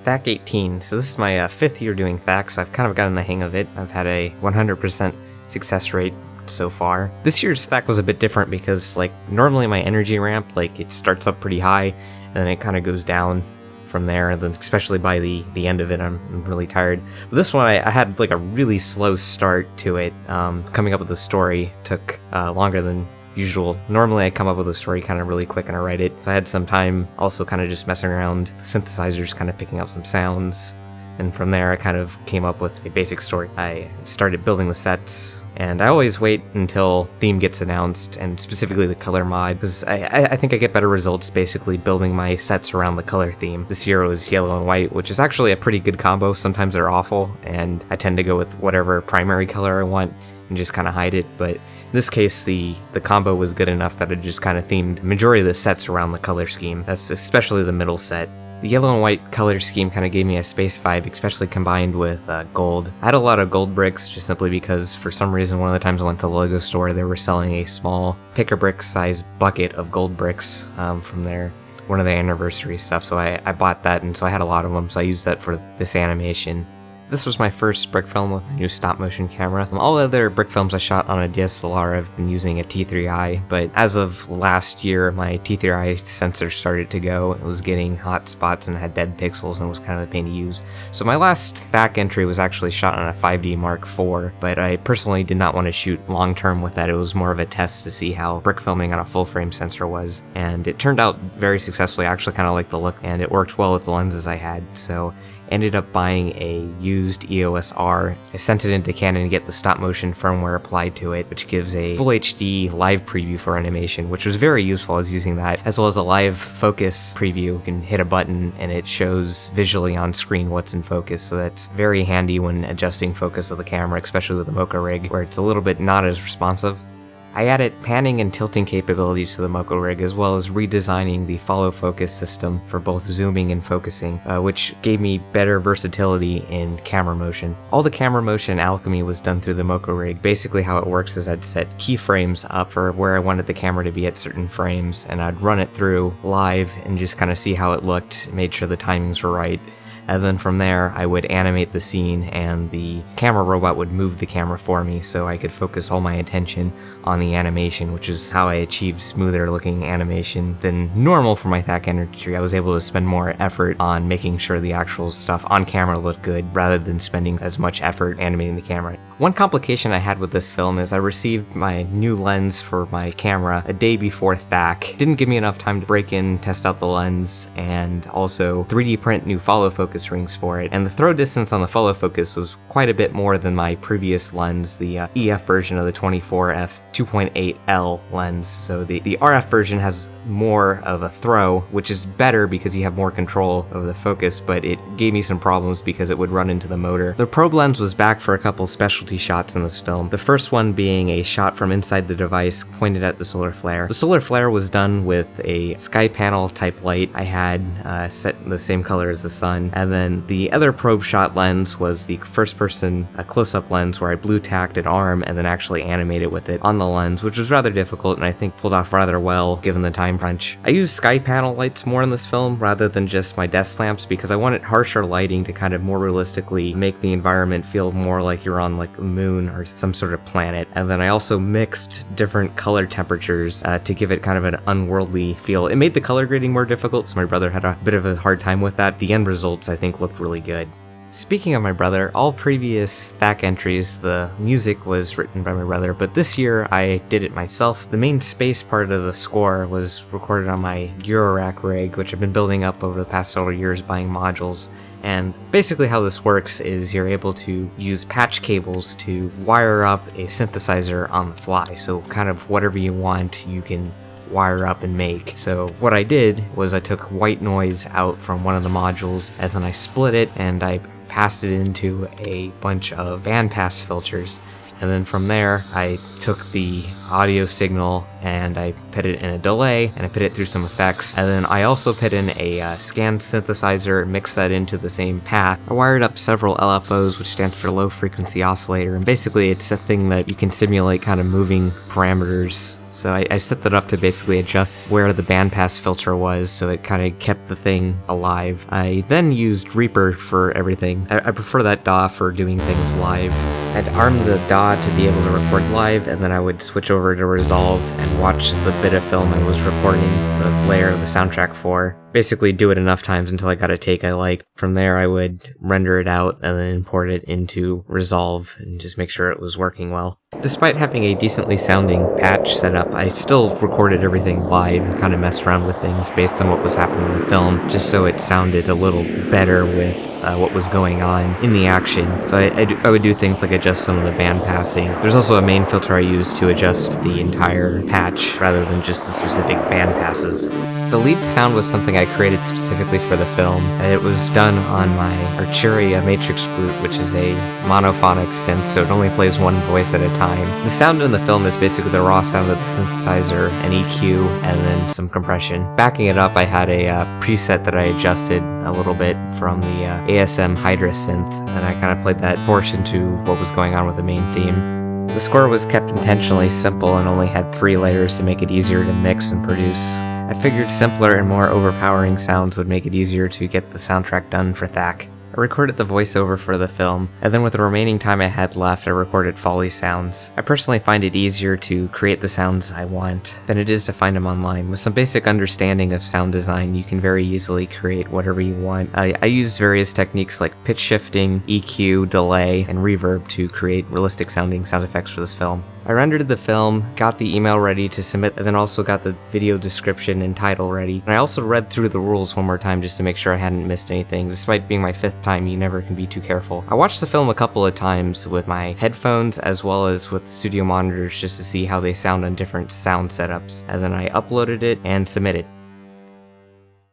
THAC XVIII. So this is my 5th year doing THAC, so I've kind of gotten the hang of it. I've had a 100% success rate so far. This year's THAC was a bit different because, like, normally my energy ramp, like, it starts up pretty high and then it kind of goes down from there, and then especially by the end of it I'm really tired. But this one I had like a really slow start to it. Coming up with the story took longer than usual. Normally I come up with a story kind of really quick and I write it, so I had some time also kind of just messing around the synthesizers, kind of picking out some sounds, and from there I kind of came up with a basic story. I started building the sets, and I always wait until theme gets announced, and specifically the color mod, because I think I get better results basically building my sets around the color theme. This year it was yellow and white, which is actually a pretty good combo. Sometimes they're awful, and I tend to go with whatever primary color I want and just kind of hide it, but in this case the combo was good enough that it just kind of themed the majority of the sets around the color scheme. That's especially the middle set. The yellow and white color scheme kind of gave me a space vibe, especially combined with gold. I had a lot of gold bricks just simply because for some reason one of the times I went to the Lego store they were selling a small pick-a-brick size bucket of gold bricks from their one of the anniversary stuff, so I bought that, and so I had a lot of them, so I used that for this animation. This was my first brick film with a new stop motion camera. All other brick films I shot on a DSLR I've been using a T3i, but as of last year my T3i sensor started to go. It was getting hot spots and had dead pixels and was kind of a pain to use. So my last THAC entry was actually shot on a 5D Mark IV, but I personally did not want to shoot long term with that. It was more of a test to see how brick filming on a full frame sensor was, and it turned out very successfully. I actually kind of liked the look, and it worked well with the lenses I had, so ended up buying a used EOS R. I sent it into Canon to get the stop motion firmware applied to it, which gives a full HD live preview for animation, which was very useful. I was using that, as well as a live focus preview. You can hit a button and it shows visually on screen what's in focus, so that's very handy when adjusting focus of the camera, especially with the Mocha rig, where it's a little bit not as responsive. I added panning and tilting capabilities to the Mocha rig, as well as redesigning the follow focus system for both zooming and focusing, which gave me better versatility in camera motion. All the camera motion in Alchemy was done through the Mocha rig. Basically how it works is I'd set keyframes up for where I wanted the camera to be at certain frames, and I'd run it through live and just kind of see how it looked, made sure the timings were right. And then from there, I would animate the scene, and the camera robot would move the camera for me so I could focus all my attention on the animation, which is how I achieved smoother looking animation than normal for my THAC entry. I was able to spend more effort on making sure the actual stuff on camera looked good, rather than spending as much effort animating the camera. One complication I had with this film is I received my new lens for my camera a day before THAC. Didn't give me enough time to break in, test out the lens, and also 3D print new follow focus rings for it. And the throw distance on the follow focus was quite a bit more than my previous lens, the EF version of the 24F 2.8L lens. So the RF version has more of a throw, which is better because you have more control over the focus, but it gave me some problems because it would run into the motor. The probe lens was back for a couple specialty shots in this film. The first one being a shot from inside the device pointed at the solar flare. The solar flare was done with a sky panel type light I had set the same color as the sun, and then the other probe shot lens was the first person close-up lens where I blue tacked an arm and then actually animated with it on the lens, which was rather difficult and I think pulled off rather well given the time crunch. I used sky panel lights more in this film rather than just my desk lamps because I wanted harsher lighting to kind of more realistically make the environment feel more like you're on like the moon or some sort of planet. And then I also mixed different color temperatures to give it kind of an unworldly feel. It made the color grading more difficult, so my brother had a bit of a hard time with that. The end results I think looked really good. Speaking of my brother, all previous THAC entries, the music was written by my brother, but this year I did it myself. The main space part of the score was recorded on my Eurorack rig, which I've been building up over the past several years buying modules. And basically how this works is you're able to use patch cables to wire up a synthesizer on the fly. So kind of whatever you want, you can wire up and make. So what I did was I took white noise out from one of the modules, and then I split it and I passed it into a bunch of bandpass filters, and then from there I took the audio signal and I put it in a delay and I put it through some effects, and then I also put in a scan synthesizer, mixed that into the same path. I wired up several LFOs, which stands for low frequency oscillator, and basically it's a thing that you can simulate kind of moving parameters So I set that up to basically adjust where the bandpass filter was, so it kind of kept the thing alive. I then used Reaper for everything. I prefer that DAW for doing things live. I'd arm the DAW to be able to record live, and then I would switch over to Resolve and watch the bit of film I was recording the layer of the soundtrack for. Basically do it enough times until I got a take I liked. From there I would render it out and then import it into Resolve and just make sure it was working well. Despite having a decently sounding patch set up, I still recorded everything live and kind of messed around with things based on what was happening in the film, just so it sounded a little better with what was going on in the action. So I would do things like adjust some of the band passing. There's also a main filter I use to adjust the entire patch rather than just the specific band passes. The lead sound was something I created specifically for the film, and it was done on my Archeria Matrix Flute, which is a monophonic synth, so it only plays one voice at a time. The sound in the film is basically the raw sound of the synthesizer, an EQ, and then some compression. Backing it up, I had a preset that I adjusted a little bit from the ASM Hydra synth, and I kind of played that portion to what was going on with the main theme. The score was kept intentionally simple and only had 3 layers to make it easier to mix and produce. I figured simpler and more overpowering sounds would make it easier to get the soundtrack done for THAC. I recorded the voiceover for the film, and then with the remaining time I had left, I recorded Foley sounds. I personally find it easier to create the sounds I want than it is to find them online. With some basic understanding of sound design, you can very easily create whatever you want. I used various techniques like pitch shifting, EQ, delay, and reverb to create realistic sounding sound effects for this film. I rendered the film, got the email ready to submit, and then also got the video description and title ready. And I also read through the rules one more time just to make sure I hadn't missed anything. Despite being my 5th time, you never can be too careful. I watched the film a couple of times with my headphones as well as with studio monitors just to see how they sound on different sound setups. And then I uploaded it and submitted.